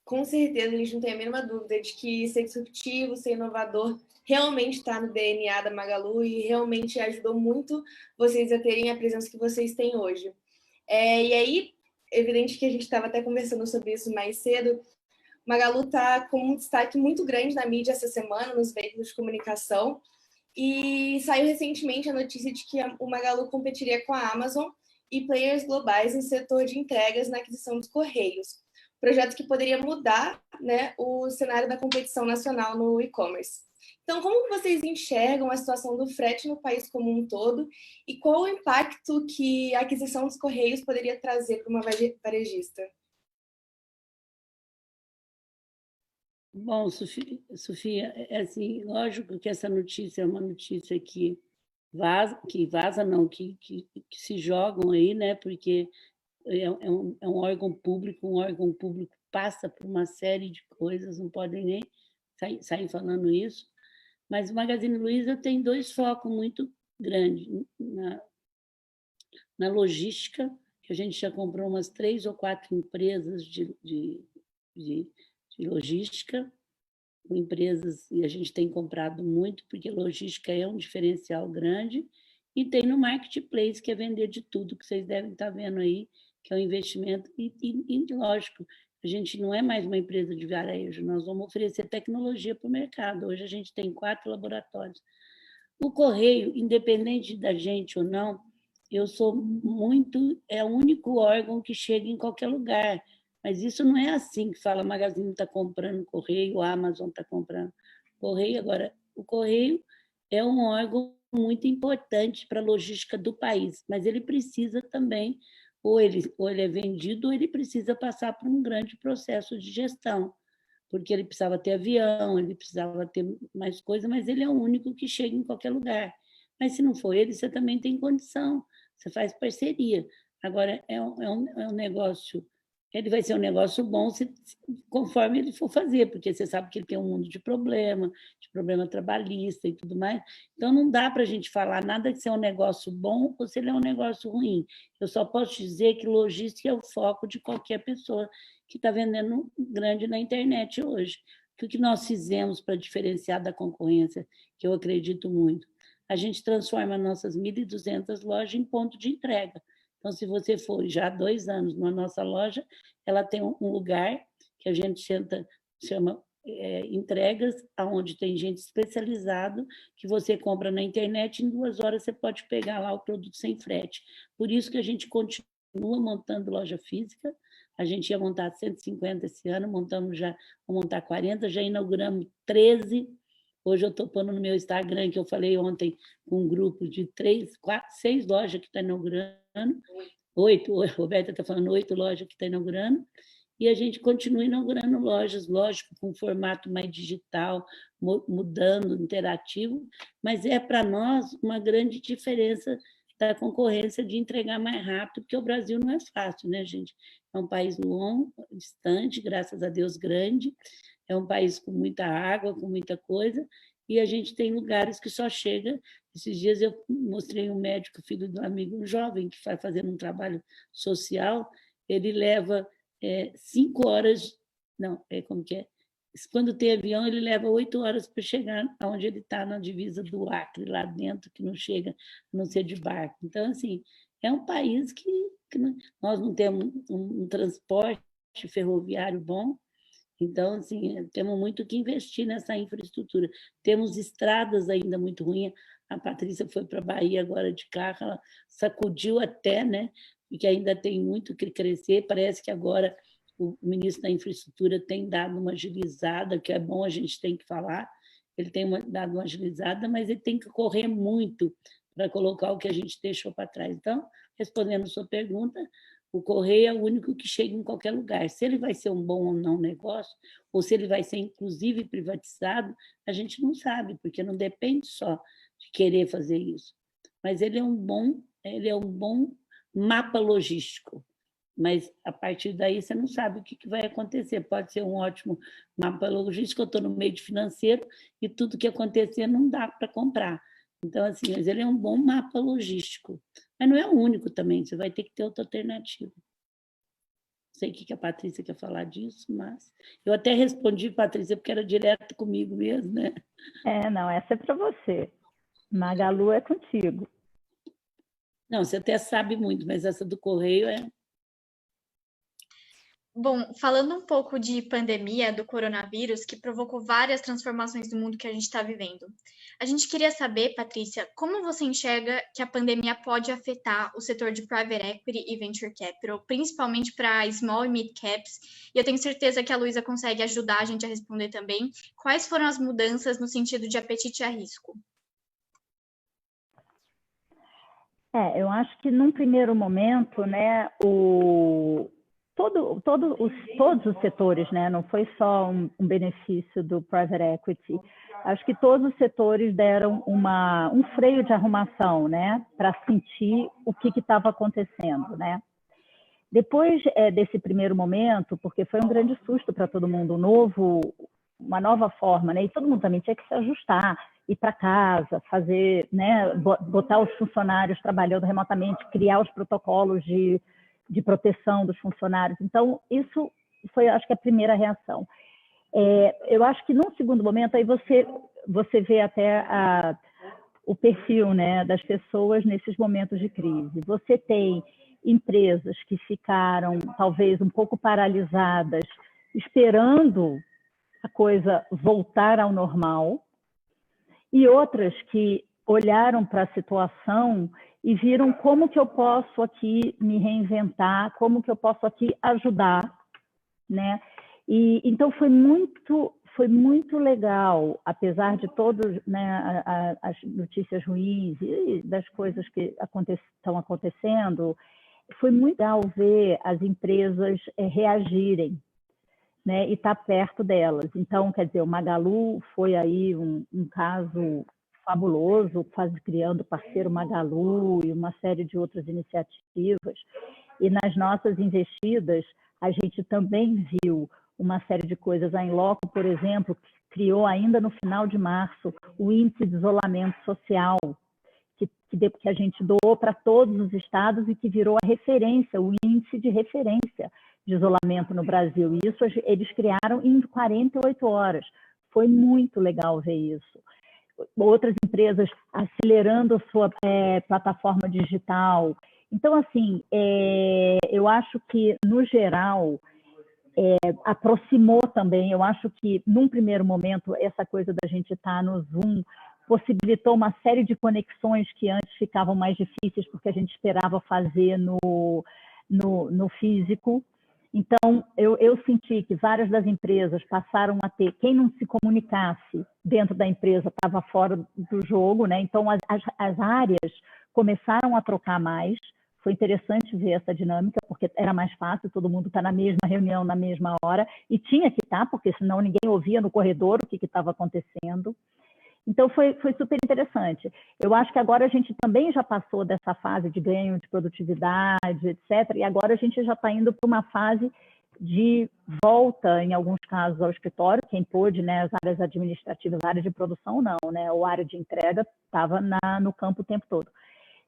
Com certeza, a gente não tem a mínima dúvida de que ser disruptivo, ser inovador, realmente está no DNA da Magalu e realmente ajudou muito vocês a terem a presença que vocês têm hoje. E aí, evidente que a gente estava até conversando sobre isso mais cedo, Magalu está com um destaque muito grande na mídia essa semana, nos veículos de comunicação, e saiu recentemente a notícia de que o Magalu competiria com a Amazon e players globais no setor de entregas na aquisição dos Correios. Projeto que poderia mudar, né, o cenário da competição nacional no e-commerce. Então, como vocês enxergam a situação do frete no país como um todo e qual o impacto que a aquisição dos Correios poderia trazer para uma varejista? Bom, Sofia, assim, lógico que essa notícia é uma notícia que se jogam aí, né? Porque é um órgão público passa por uma série de coisas, não podem nem sair falando isso. Mas o Magazine Luiza tem dois focos muito grandes. Na logística, que a gente já comprou umas 3 ou 4 empresas de logística, empresas, e a gente tem comprado muito, porque logística é um diferencial grande, e tem no marketplace, que é vender de tudo, que vocês devem estar vendo aí, que é um investimento, e lógico, a gente não é mais uma empresa de varejo, nós vamos oferecer tecnologia para o mercado. Hoje a gente tem 4 laboratórios. O Correio, independente da gente ou não, é o único órgão que chega em qualquer lugar. Mas isso não é assim que fala, a Magazine está comprando Correio, a Amazon está comprando Correio. Agora, o Correio é um órgão muito importante para a logística do país, mas ele precisa também, ou ele é vendido, ou ele precisa passar por um grande processo de gestão, porque ele precisava ter avião, ele precisava ter mais coisa, mas ele é o único que chega em qualquer lugar. Mas se não for ele, você também tem condição, você faz parceria. Agora, é um negócio, ele vai ser um negócio bom conforme ele for fazer, porque você sabe que ele tem um mundo de problema trabalhista e tudo mais. Então, não dá para a gente falar nada que se é um negócio bom ou se ele é um negócio ruim. Eu só posso dizer que logística é o foco de qualquer pessoa que está vendendo grande na internet hoje. O que nós fizemos para diferenciar da concorrência, que eu acredito muito? A gente transforma nossas 1.200 lojas em ponto de entrega. Então, se você for já há 2 anos na nossa loja, ela tem um lugar que a gente chama entregas, onde tem gente especializada, que você compra na internet, em 2 horas você pode pegar lá o produto sem frete. Por isso que a gente continua montando loja física. A gente ia montar 150 esse ano, vamos montar 40, já inauguramos 13. Hoje eu estou pondo no meu Instagram, que eu falei ontem, um grupo de 6 lojas que está inaugurando, 8, a Roberta está falando 8 lojas que está inaugurando, e a gente continua inaugurando lojas, lógico, com formato mais digital, mudando, interativo, mas é para nós uma grande diferença da concorrência de entregar mais rápido, porque o Brasil não é fácil, né, gente? É um país longo, distante, graças a Deus grande, é um país com muita água, com muita coisa, e a gente tem lugares que só chega. Esses dias eu mostrei um médico, filho de um amigo, um jovem, que vai fazendo um trabalho social, ele leva 5 horas, não, como que é? Quando tem avião, ele leva 8 horas para chegar onde ele está, na divisa do Acre, lá dentro, que não chega, a não ser de barco. Então, assim, é um país que nós não temos um transporte ferroviário bom, então, assim, temos muito que investir nessa infraestrutura. Temos estradas ainda muito ruins. A Patrícia foi para a Bahia agora de carro, ela sacudiu até, né? Porque ainda tem muito que crescer. Parece que agora o ministro da Infraestrutura tem dado uma agilizada, que é bom, a gente tem que falar. Ele tem dado uma agilizada, mas ele tem que correr muito para colocar o que a gente deixou para trás. Então, respondendo a sua pergunta, o Correio é o único que chega em qualquer lugar. Se ele vai ser um bom ou não negócio, ou se ele vai ser, inclusive, privatizado, a gente não sabe, porque não depende só de querer fazer isso. Mas ele é um bom mapa logístico. Mas, a partir daí, você não sabe o que vai acontecer. Pode ser um ótimo mapa logístico, eu estou no meio de financeiro e tudo que acontecer não dá para comprar. Então, assim, mas ele é um bom mapa logístico. Mas não é o único também, você vai ter que ter outra alternativa. Não sei o que a Patrícia quer falar disso, mas... Eu até respondi, Patrícia, porque era direto comigo mesmo, né? Não, essa é para você. Magalu é contigo. Não, você até sabe muito, mas essa do Correio é... Bom, falando um pouco de pandemia, do coronavírus, que provocou várias transformações no mundo que a gente está vivendo. A gente queria saber, Patrícia, como você enxerga que a pandemia pode afetar o setor de Private Equity e Venture Capital, principalmente para Small e Mid Caps, e eu tenho certeza que a Luísa consegue ajudar a gente a responder também. Quais foram as mudanças no sentido de apetite a risco? Eu acho que num primeiro momento, né, todos os setores, né? Não foi só um benefício do private equity. Acho que todos os setores deram um freio de arrumação, né? Para sentir o que estava acontecendo, né? Depois desse primeiro momento, porque foi um grande susto para todo mundo, uma nova forma, né? E todo mundo também tinha que se ajustar, ir para casa, fazer, né? Botar os funcionários trabalhando remotamente, criar os protocolos de proteção dos funcionários. Então, isso foi, acho que, a primeira reação. Eu acho que, num segundo momento, aí você vê até o perfil, né, das pessoas nesses momentos de crise. Você tem empresas que ficaram, talvez, um pouco paralisadas, esperando a coisa voltar ao normal, e outras que olharam para a situação e viram como que eu posso aqui me reinventar, como que eu posso aqui ajudar né? E então foi muito legal, apesar de todas, né, as notícias ruins e das coisas que estão acontecendo, foi muito legal ver as empresas reagirem, né, e estar perto delas. Então, quer dizer, o Magalu foi aí um caso fabuloso, criando o Parceiro Magalu e uma série de outras iniciativas. E nas nossas investidas, a gente também viu uma série de coisas. A Inloco, por exemplo, criou ainda no final de março o índice de isolamento social, que a gente doou para todos os estados e que virou a referência, o índice de referência de isolamento no Brasil. E isso eles criaram em 48 horas. Foi muito legal ver isso. Outras empresas acelerando a sua plataforma digital. Então, assim, eu acho que, no geral, aproximou também. Eu acho que, num primeiro momento, essa coisa da gente estar no Zoom possibilitou uma série de conexões que antes ficavam mais difíceis, porque a gente esperava fazer no físico. Então, eu senti que várias das empresas passaram a ter, quem não se comunicasse dentro da empresa estava fora do jogo, né? Então, as áreas começaram a trocar mais. Foi interessante ver essa dinâmica, porque era mais fácil, todo mundo está na mesma reunião, na mesma hora, e tinha que estar, porque senão ninguém ouvia no corredor o que estava acontecendo. Então, foi super interessante. Eu acho que agora a gente também já passou dessa fase de ganho de produtividade, etc., e agora a gente já está indo para uma fase de volta, em alguns casos, ao escritório. Quem pôde, né, as áreas administrativas, a área de produção não, né, ou a área de entrega estava no campo o tempo todo.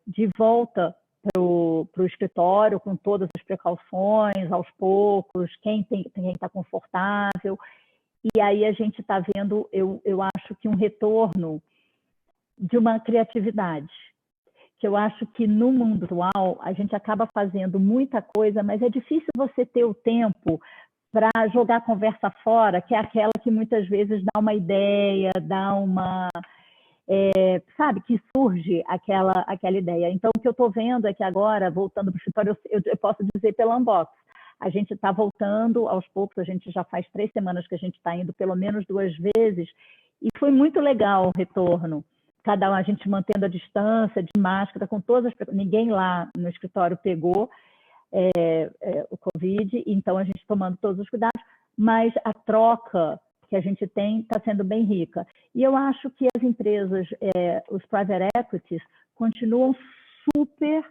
De volta para o escritório, com todas as precauções, aos poucos, quem está confortável. E aí a gente está vendo, eu acho que um retorno de uma criatividade, que eu acho que no mundo atual a gente acaba fazendo muita coisa, mas é difícil você ter o tempo para jogar a conversa fora, que é aquela que muitas vezes dá uma ideia, dá uma... sabe, que surge aquela ideia. Então, o que eu estou vendo é que agora, voltando para o escritório, eu posso dizer pela Unbox, a gente está voltando aos poucos, a gente já faz 3 semanas que a gente está indo pelo menos 2 vezes, e foi muito legal o retorno. Cada um, a gente mantendo a distância, de máscara, com todas as... Ninguém lá no escritório pegou o Covid, então a gente tomando todos os cuidados, mas a troca que a gente tem está sendo bem rica. E eu acho que as empresas, os private equities, continuam super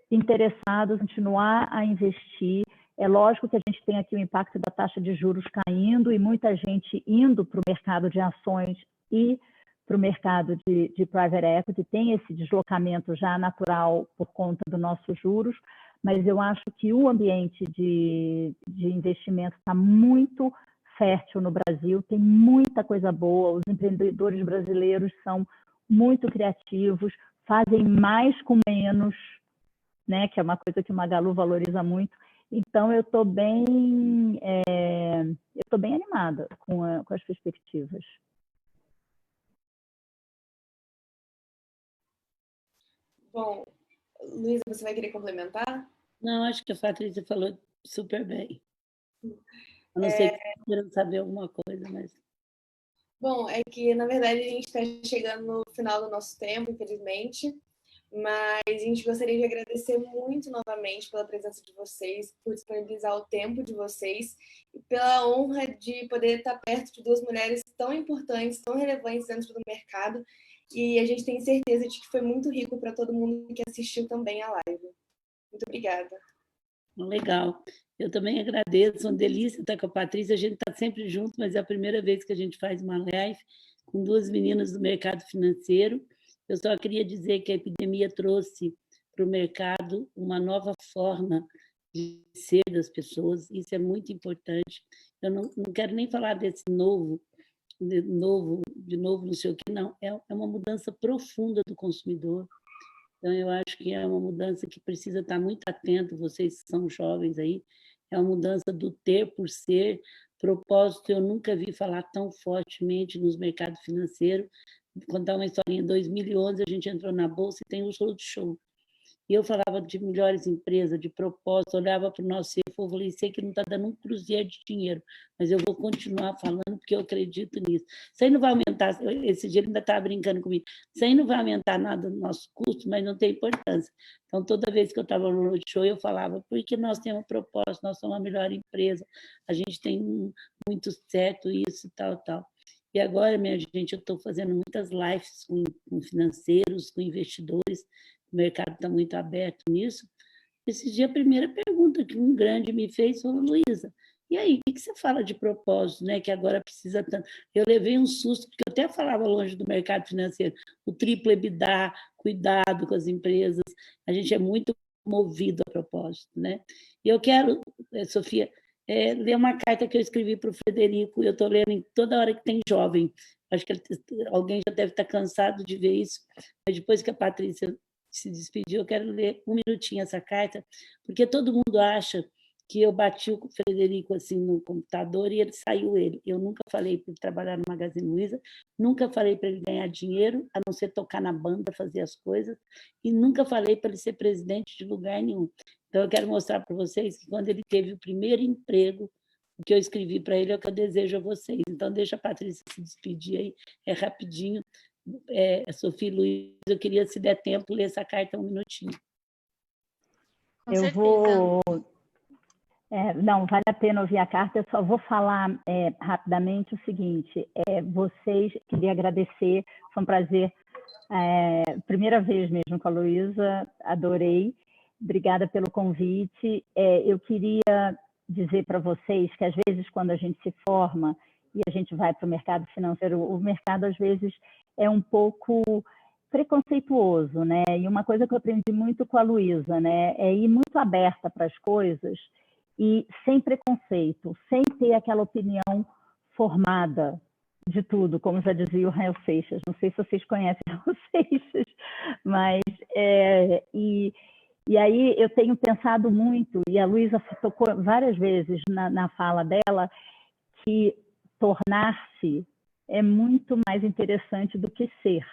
interessados em continuar a investir. É lógico que a gente tem aqui o impacto da taxa de juros caindo e muita gente indo para o mercado de ações e para o mercado de private equity, tem esse deslocamento já natural por conta dos nossos juros, mas eu acho que o ambiente de investimento está muito fértil no Brasil, tem muita coisa boa, os empreendedores brasileiros são muito criativos, fazem mais com menos, né, que é uma coisa que o Magalu valoriza muito. Então, eu estou bem animada com as perspectivas. Bom, Luísa, você vai querer complementar? Não, acho que a Patrícia falou super bem. A não ser que você queira saber alguma coisa, mas... Bom, é que, na verdade, a gente está chegando no final do nosso tempo, infelizmente, mas a gente gostaria de agradecer muito novamente pela presença de vocês, por disponibilizar o tempo de vocês e pela honra de poder estar perto de 2 mulheres tão importantes, tão relevantes dentro do mercado, e a gente tem certeza de que foi muito rico para todo mundo que assistiu também a live. Muito obrigada. Legal. Eu também agradeço, uma delícia estar com a Patrícia, a gente está sempre junto, mas é a primeira vez que a gente faz uma live com 2 meninas do mercado financeiro. Eu só queria dizer que a epidemia trouxe para o mercado uma nova forma de ser das pessoas, isso é muito importante. Eu não quero nem falar desse novo, não sei o que, não, é uma mudança profunda do consumidor. Então, eu acho que é uma mudança que precisa estar muito atento, vocês que são jovens aí, é uma mudança do ter por ser. Propósito, eu nunca vi falar tão fortemente nos mercados financeiros. Vou contar uma historinha. Em 2011, a gente entrou na Bolsa e tem o show de show. E eu falava de melhores empresas, de propósito, olhava para o nosso CFO e falei, sei que não está dando um cruzeiro de dinheiro, mas eu vou continuar falando porque eu acredito nisso. Isso aí não vai aumentar, esse dia ele ainda estava brincando comigo, isso aí não vai aumentar nada no nosso custo, mas não tem importância. Então, toda vez que eu estava no roadshow, eu falava, porque nós temos um propósito, nós somos a melhor empresa, a gente tem muito certo isso e tal, tal. E agora, minha gente, eu estou fazendo muitas lives com financeiros, com investidores, o mercado está muito aberto nisso. Esse dia, a primeira pergunta que um grande me fez foi, Luísa, e aí, o que você fala de propósito, né, que agora precisa tanto? Eu levei um susto, porque eu até falava longe do mercado financeiro, o triplo EBITDA, cuidado com as empresas, a gente é muito movido a propósito, né? E eu quero, Sofia, ler uma carta que eu escrevi para o Frederico, eu estou lendo toda hora que tem jovem, acho que alguém já deve estar cansado de ver isso, mas depois que a Patrícia se despediu, eu quero ler um minutinho essa carta, porque todo mundo acha que eu bati o Frederico assim no computador e ele saiu ele. Eu nunca falei para ele trabalhar no Magazine Luiza, nunca falei para ele ganhar dinheiro, a não ser tocar na banda, fazer as coisas, e nunca falei para ele ser presidente de lugar nenhum. Então, eu quero mostrar para vocês que quando ele teve o primeiro emprego, o que eu escrevi para ele é o que eu desejo a vocês. Então, deixa a Patrícia se despedir aí, é rapidinho. Sofia e Luiz, eu queria, se der tempo, ler essa carta um minutinho. Com eu certeza. vou... não, vale a pena ouvir a carta, eu só vou falar rapidamente o seguinte, vocês, queria agradecer, foi um prazer, primeira vez mesmo com a Luísa, adorei, obrigada pelo convite. Eu queria dizer para vocês que às vezes quando a gente se forma e a gente vai para o mercado financeiro, o mercado às vezes é um pouco preconceituoso, né? E uma coisa que eu aprendi muito com a Luísa, né, é ir muito aberta para as coisas e sem preconceito, sem ter aquela opinião formada de tudo, como já dizia o Rael Seixas. Não sei se vocês conhecem o Rael Seixas, mas... E aí eu tenho pensado muito, e a Luísa tocou várias vezes na fala dela, que tornar-se é muito mais interessante do que ser.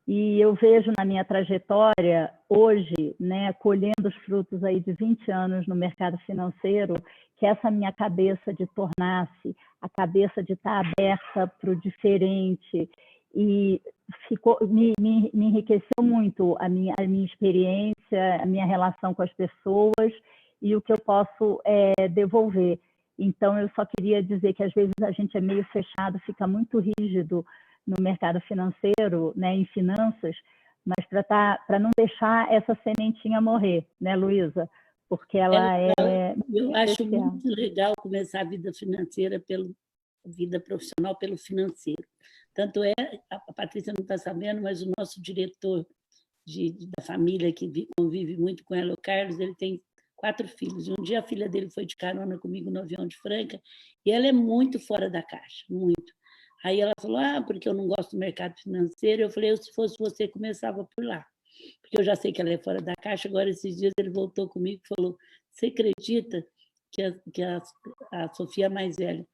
E eu vejo na minha trajetória, hoje, né, colhendo os frutos aí de 20 anos no mercado financeiro, que essa minha cabeça de tornar-se, a cabeça de estar aberta para o diferente, e me enriqueceu muito a minha experiência, a minha relação com as pessoas e o que eu posso devolver. Então, eu só queria dizer que às vezes a gente é meio fechado, fica muito rígido no mercado financeiro, né, em finanças, mas para não deixar essa sementinha morrer, né, Luísa? Porque ela Eu acho especial. muito legal começar a vida financeira vida profissional pelo financeiro. Tanto a Patrícia não está sabendo, mas o nosso diretor da família que convive muito com ela, o Carlos, ele tem 4 filhos. E um dia a filha dele foi de carona comigo no avião de Franca e ela é muito fora da caixa, muito. Aí ela falou, porque eu não gosto do mercado financeiro. Eu falei, se fosse você, começava por lá. Porque eu já sei que ela é fora da caixa. Agora, esses dias, ele voltou comigo e falou, você acredita que a Sofia mais velha,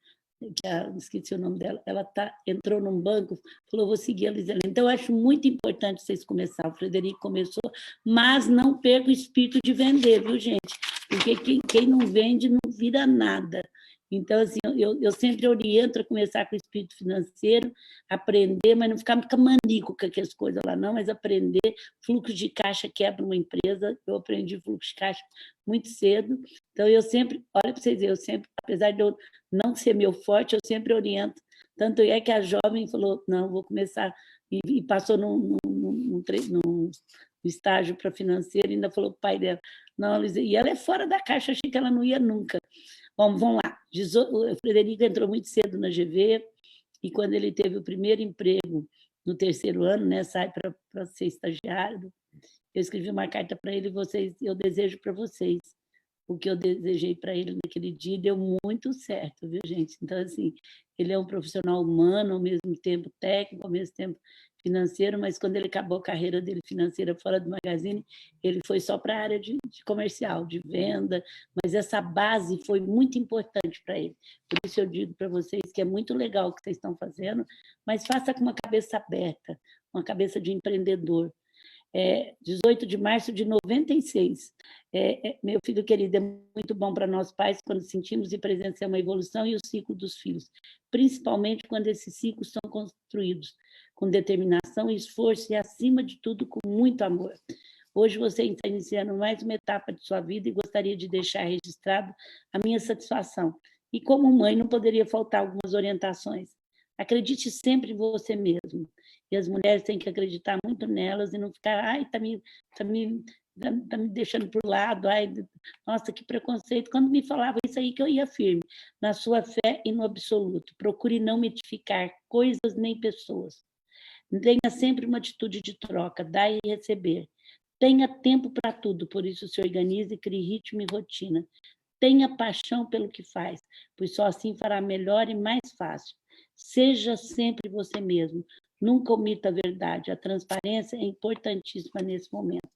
esqueci o nome dela, ela entrou num banco, falou, vou seguir a Luísa. Então, eu acho muito importante vocês começarem. O Frederico começou, mas não perca o espírito de vender, viu, gente? Porque quem não vende não vira nada. Então, assim, eu sempre oriento a começar com o espírito financeiro, aprender, mas não ficar maníaco com aquelas coisas lá, não, mas aprender. Fluxo de caixa quebra uma empresa. Eu aprendi fluxo de caixa muito cedo. Então, eu sempre, olha para vocês verem, eu sempre, apesar de eu não ser meu forte, eu sempre oriento. Tanto é que a jovem falou, não, vou começar, e passou num estágio para financeiro, e ainda falou para o pai dela, não, Luísa, e ela é fora da caixa, achei que ela não ia nunca. Bom, vamos lá. O Frederico entrou muito cedo na GV e quando ele teve o primeiro emprego no 3º ano, né, sai para ser estagiário, eu escrevi uma carta para ele, eu desejo para vocês o que eu desejei para ele naquele dia, deu muito certo, viu, gente? Então, assim, ele é um profissional humano, ao mesmo tempo técnico, ao mesmo tempo financeiro, mas quando ele acabou a carreira dele financeira fora do Magazine, ele foi só para a área de comercial, de venda, mas essa base foi muito importante para ele. Por isso eu digo para vocês que é muito legal o que vocês estão fazendo, mas faça com uma cabeça aberta, uma cabeça de empreendedor. 18 de março de 96. Meu filho querido, é muito bom para nós pais quando sentimos e presenciamos uma evolução e o ciclo dos filhos, principalmente quando esses ciclos são construídos com determinação e esforço e, acima de tudo, com muito amor. Hoje você está iniciando mais uma etapa de sua vida e gostaria de deixar registrado a minha satisfação. E como mãe, não poderia faltar algumas orientações. Acredite sempre em você mesmo. E as mulheres têm que acreditar muito nelas e não ficar, ai, tá me deixando por lado, ai, nossa, que preconceito. Quando me falava isso aí que eu ia firme, na sua fé e no absoluto. Procure não mitificar coisas nem pessoas. Tenha sempre uma atitude de troca, dar e receber. Tenha tempo para tudo, por isso se organize e crie ritmo e rotina. Tenha paixão pelo que faz, pois só assim fará melhor e mais fácil. Seja sempre você mesmo. Nunca omita a verdade. A transparência é importantíssima nesse momento.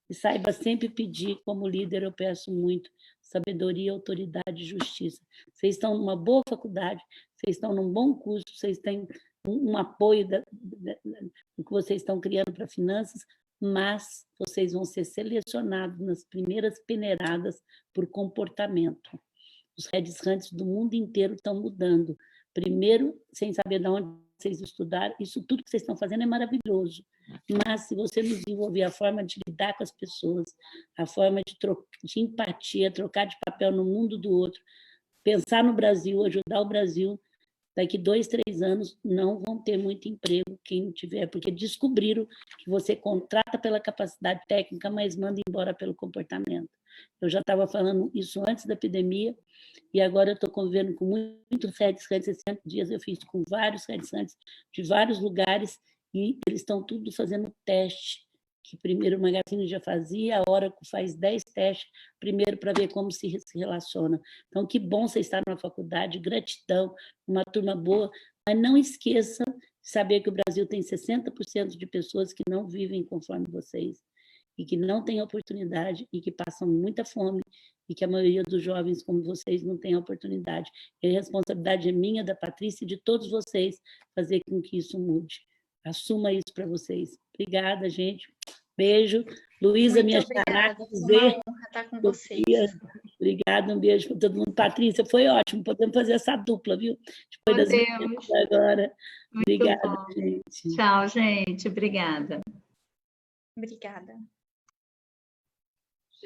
E saiba sempre pedir, como líder, eu peço muito, sabedoria, autoridade e justiça. Vocês estão numa boa faculdade, vocês estão num bom curso, vocês têm um apoio do que vocês estão criando para finanças, mas vocês vão ser selecionados nas primeiras peneiradas por comportamento. Os headhunters do mundo inteiro estão mudando. Primeiro, sem saber de onde vocês estudaram, isso tudo que vocês estão fazendo é maravilhoso, mas se você não desenvolver a forma de lidar com as pessoas, a forma de empatia, trocar de papel no mundo do outro, pensar no Brasil, ajudar o Brasil, daqui 2, 3 anos não vão ter muito emprego quem tiver, porque descobriram que você contrata pela capacidade técnica, mas manda embora pelo comportamento. Eu já estava falando isso antes da epidemia, e agora eu estou convivendo com muitos headhunters. Esses 100 dias eu fiz com vários headhunters de vários lugares, e eles estão tudo fazendo teste, que primeiro o Magazine já fazia, a Oracle faz 10 testes, primeiro para ver como se relaciona. Então, que bom você estar na faculdade, gratidão, uma turma boa, mas não esqueça de saber que o Brasil tem 60% de pessoas que não vivem conforme vocês, e que não têm oportunidade, e que passam muita fome, e que a maioria dos jovens como vocês não tem oportunidade. E a responsabilidade é minha, da Patrícia e de todos vocês, fazer com que isso mude. Assuma isso para vocês. Obrigada, gente. Beijo. Luísa, minha xará. Foi uma honra estar com vocês. Obrigada, um beijo para todo mundo. Patrícia, foi ótimo. Podemos fazer essa dupla, viu? Depois das Podemos. Agora. Muito Obrigada, bom. gente. Tchau, gente. Obrigada. Obrigada.